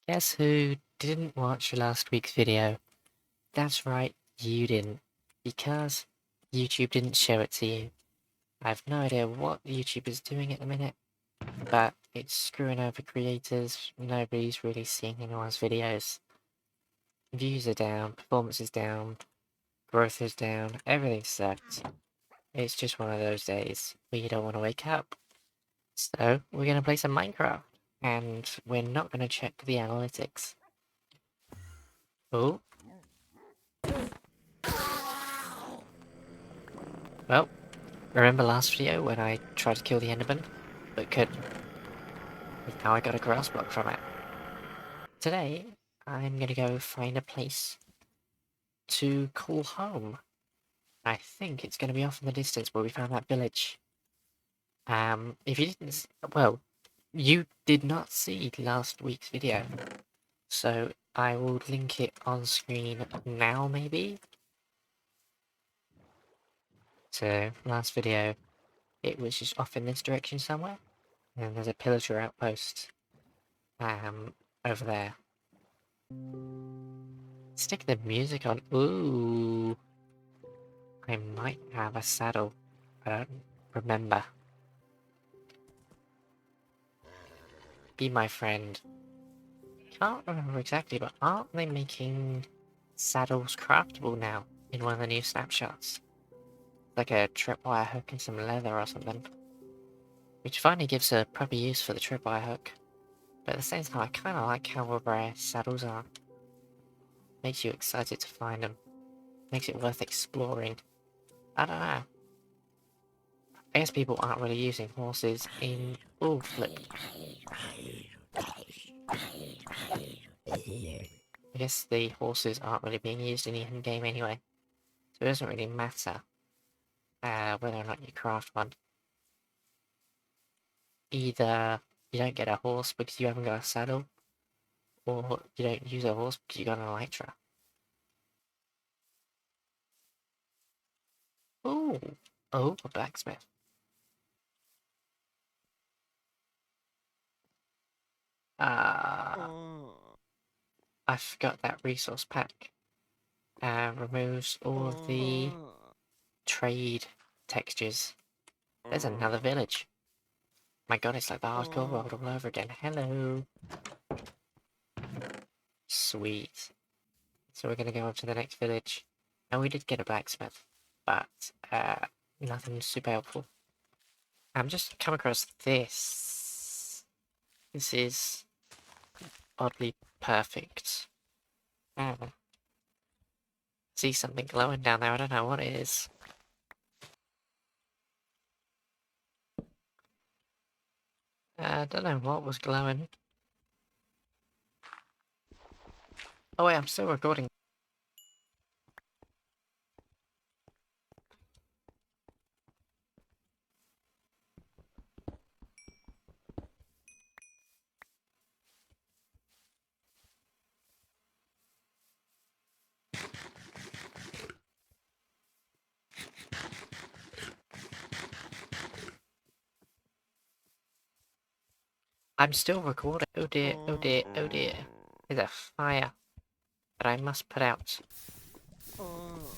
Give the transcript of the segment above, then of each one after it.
Guess who didn't watch last week's video? That's right, you didn't. Because YouTube didn't show it to you. I have no idea what YouTube is doing at the minute, but it's screwing over creators. Nobody's really seeing anyone's videos. Views are down, performance is down, growth is down, everything sucks. It's just one of those days where you don't want to wake up. So, we're going to play some Minecraft, and we're not going to check the analytics. Oh. Well, remember last video when I tried to kill the Enderman, but couldn't? Now I got a grass block from it. Today, I'm gonna go find a place to call home. I think it's gonna be off in the distance where we found that village. If you didn't, well, you did not see last week's video, so I will link it on screen now, maybe? So, last video, it was just off in this direction somewhere, and there's a pillager outpost, over there. Stick the music on. Ooh. I might have a saddle. I don't remember. Be my friend. Can't remember exactly, but aren't they making saddles craftable now in one of the new snapshots? Like a tripwire hook and some leather or something. Which finally gives a proper use for the tripwire hook. But at the same time, I kind of like how rare saddles are. Makes you excited to find them. Makes it worth exploring. I don't know. I guess people aren't really using horses in... Oh, flip. I guess the horses aren't really being used in the end game anyway. So it doesn't really matter whether or not you craft one. Either you don't get a horse because you haven't got a saddle, or you don't use a horse because you got an elytra. Ooh. Oh, a blacksmith. I forgot that resource pack. Removes all of the trade textures. There's another village. My god, it's like the hardcore world all over again. Hello. Sweet. So we're gonna go up to the next village. And we did get a blacksmith, but nothing super helpful. I'm just come across this. This is oddly perfect. See something glowing down there, I don't know what it is. I don't know what was glowing. Oh wait, I'm still recording. I'm still recording. Oh dear, oh dear, oh dear. There's a fire that I must put out. Oh.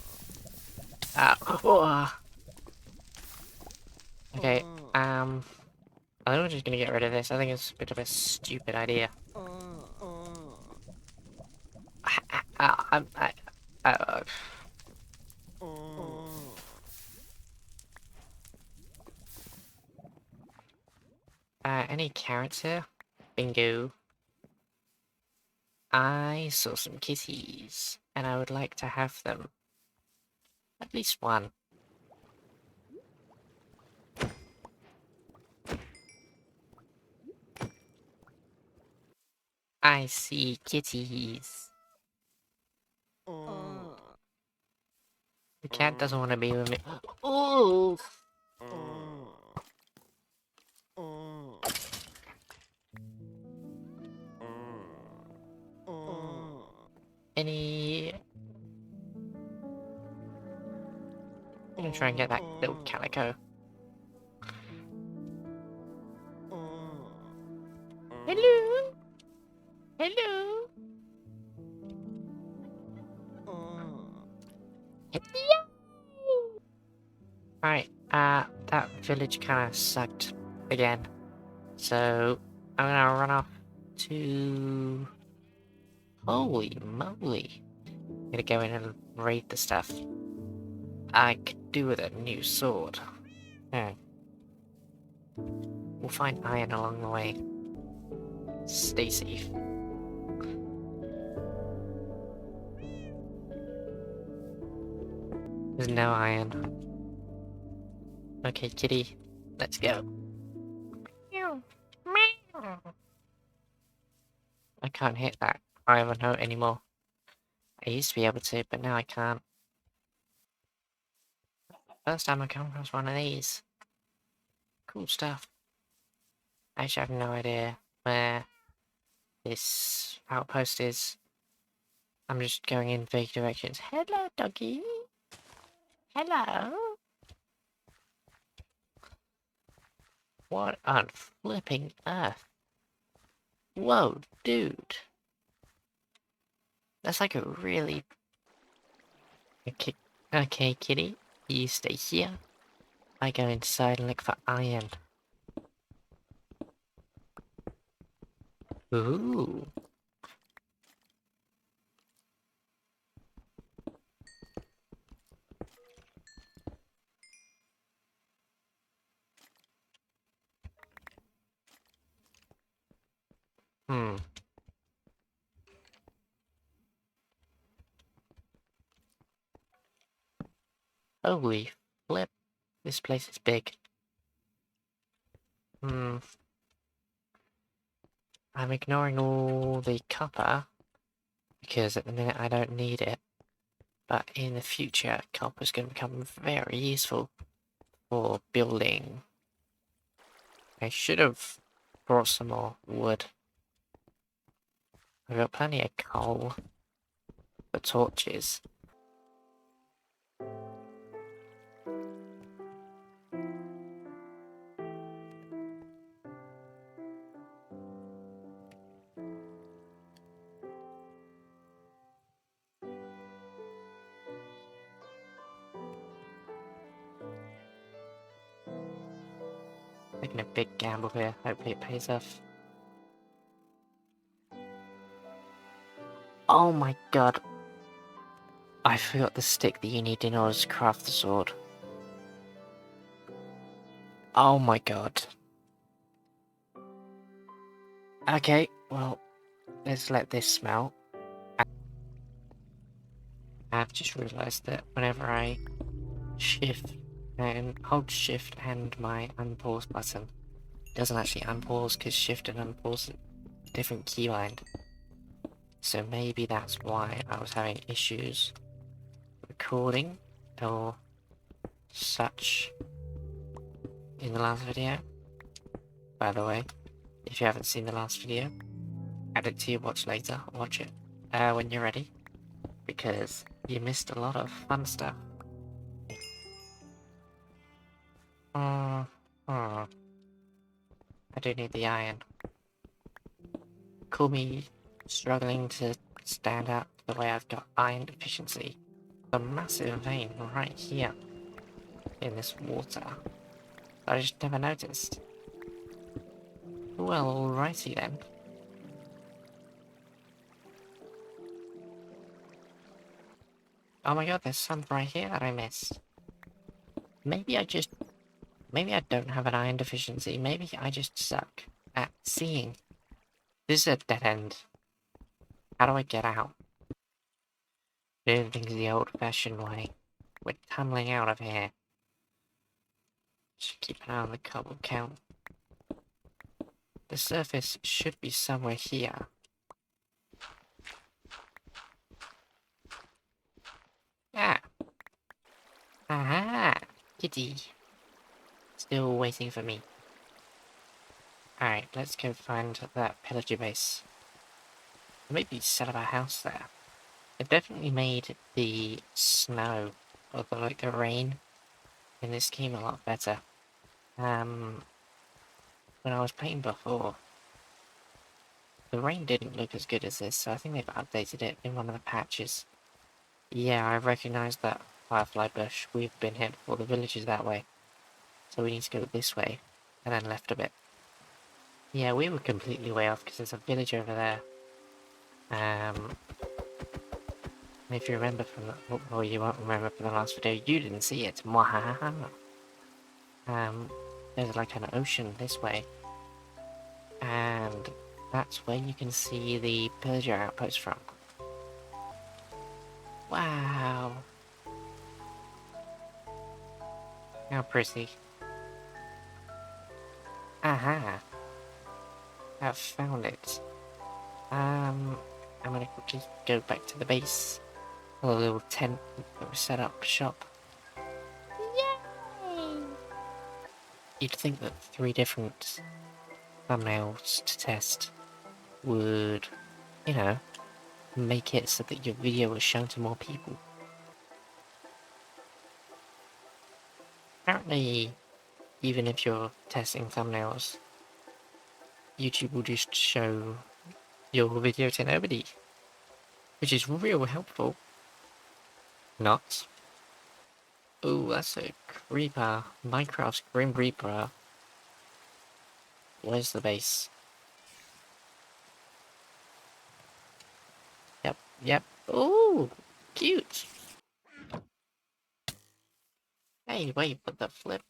Okay, I think we're just gonna get rid of this. I think it's a bit of a stupid idea. Any carrots here? Bingo. I saw some kitties, and I would like to have them. At least one. I see kitties. The cat doesn't want to be with me. Oh! Any... I'm gonna try and get that little calico. Hello? Hello. Right, that village kind of sucked again. So, I'm gonna run off to... Holy moly. I'm gonna go in and raid the stuff. I could do with a new sword. Hmm. We'll find iron along the way. Stay safe. There's no iron. Okay, kitty, let's go. Meow. Meow. I can't hit that iron note anymore. I used to be able to, but now I can't. First time I come across one of these. Cool stuff. I actually have no idea where this outpost is. I'm just going in vague directions. Hello, doggy. Hello. What on flipping earth? Whoa, dude. That's like a really... Okay, kitty. You stay here. I go inside and look for iron. Ooh. Hmm. Holy flip. This place is big. Hmm. I'm ignoring all the copper because at the minute I don't need it. But in the future, copper is going to become very useful for building. I should have brought some more wood. I've got plenty of coal for torches. Taking a big gamble here. Hopefully it pays off. Oh my god. I forgot the stick that you need in order to craft the sword. Oh my god. Okay, well, let's let this smelt. I've just realised that whenever I shift and hold shift and my unpause button, it doesn't actually unpause because shift and unpause a different keybind. So maybe that's why I was having issues recording or such in the last video. By the way, if you haven't seen the last video, add it to your watch later. Watch it when you're ready, because you missed a lot of fun stuff. I do need the iron. Call me struggling to stand up the way I've got iron deficiency. A massive vein right here in this water that I just never noticed. Well, alrighty then. Oh my god, there's some right here that I missed. Maybe I don't have an iron deficiency. Maybe I just suck at seeing. This is a dead end. How do I get out? Doing things the old-fashioned way. We're tumbling out of here. Just keep an eye on the cobble count. The surface should be somewhere here. Ah! Aha! Kitty. Still waiting for me. Alright, let's go find that pillager base. Maybe set up a house there. It definitely made the snow, or the rain, in this game a lot better. When I was playing before, The rain didn't look as good as this, so I think they've updated it in one of the patches. Yeah, I recognized that firefly bush. We've been hit before. The village is that way. So we need to go this way, and then left a bit. Yeah, we were completely way off, because there's a village over there. And if you remember from the... Or you won't remember from the last video, you didn't see it. Mwahaha. There's like an ocean this way. And that's where you can see the pillager outpost from. Wow! How pretty. Aha! I've found it. I'm gonna quickly go back to the base. A little tent that was set up shop. Yay! You'd think that 3 different thumbnails to test would, you know, make it so that your video was shown to more people. Apparently, even if you're testing thumbnails, YouTube will just show your video to nobody, which is real helpful. Not. Ooh, that's a creeper. Minecraft's Grim Reaper. Where's the base? Yep, yep. Ooh, cute. Hey, wait, what the flip?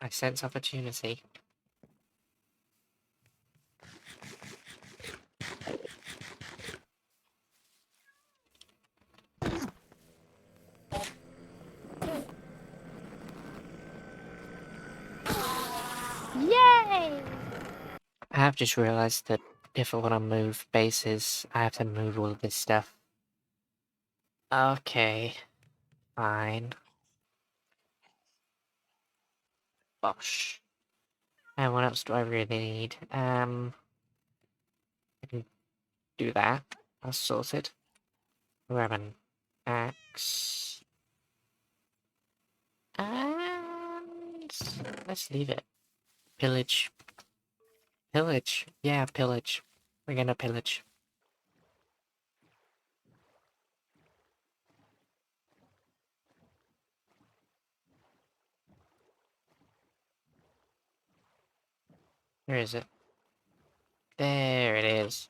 I sense opportunity. Yay! I have just realized that if I want to move bases, I have to move all of this stuff. Okay, fine. Bosh. And what else do I really need? I can do that. That's sorted. Grab an axe. And let's leave it. Pillage. Pillage. Yeah, pillage. We're gonna pillage. Where is it? There it is.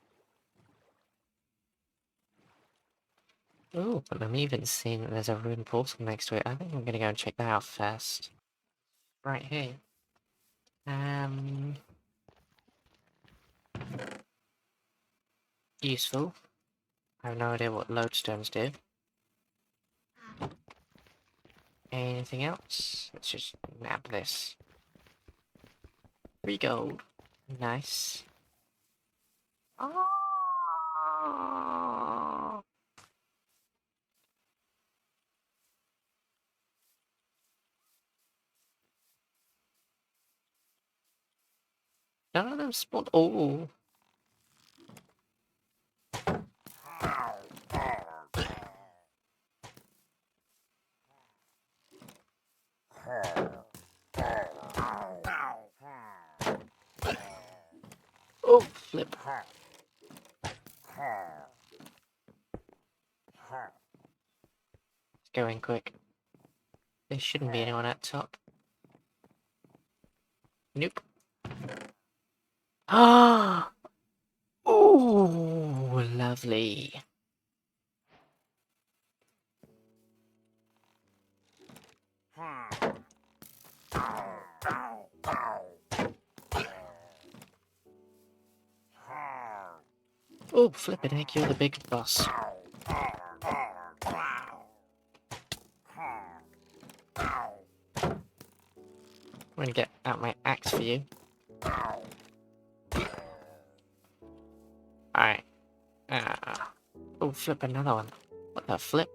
Ooh, but I'm even seeing that there's a ruined portal next to it. I think I'm gonna go and check that out first. Right here. Useful. I have no idea what lodestones do. Anything else? Let's just nab this. 3 gold. Nice. Oh! None of them spawned. Oh! Oh, flip. Let's go in quick. There shouldn't be anyone at top. Nope. Ah! Oh, lovely. Oh, flippin' heck, you're the big boss. I'm gonna get out my axe for you. Alright. Oh, flip another one. What the flip?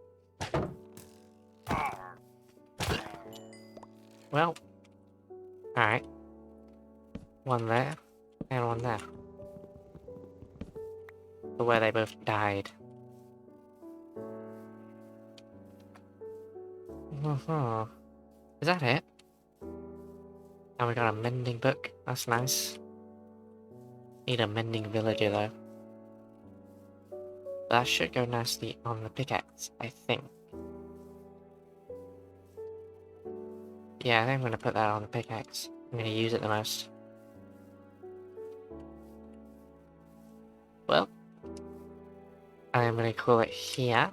Well. Alright. One there, and one there. But where they both died. Is that it? And we got a mending book. That's nice. Need a mending villager though. That should go nicely on the pickaxe, I think. Yeah, I think I'm gonna put that on the pickaxe. I'm gonna use it the most. Well, I'm gonna call it here.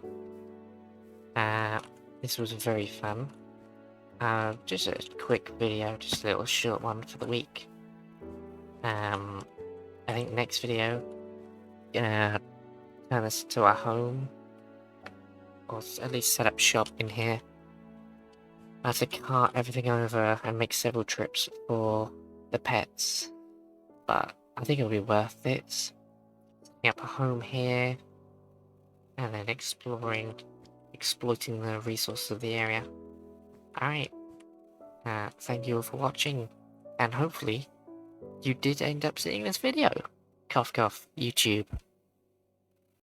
This was very fun. Just a quick video, just a little short one for the week. I think next video, gonna turn this into our home, or at least set up shop in here. I have to cart everything over and make several trips for the pets, but I think it'll be worth it. Setting up a home here, and then exploring, exploiting the resources of the area. Alright, thank you all for watching, and hopefully you did end up seeing this video. Cough cough, YouTube.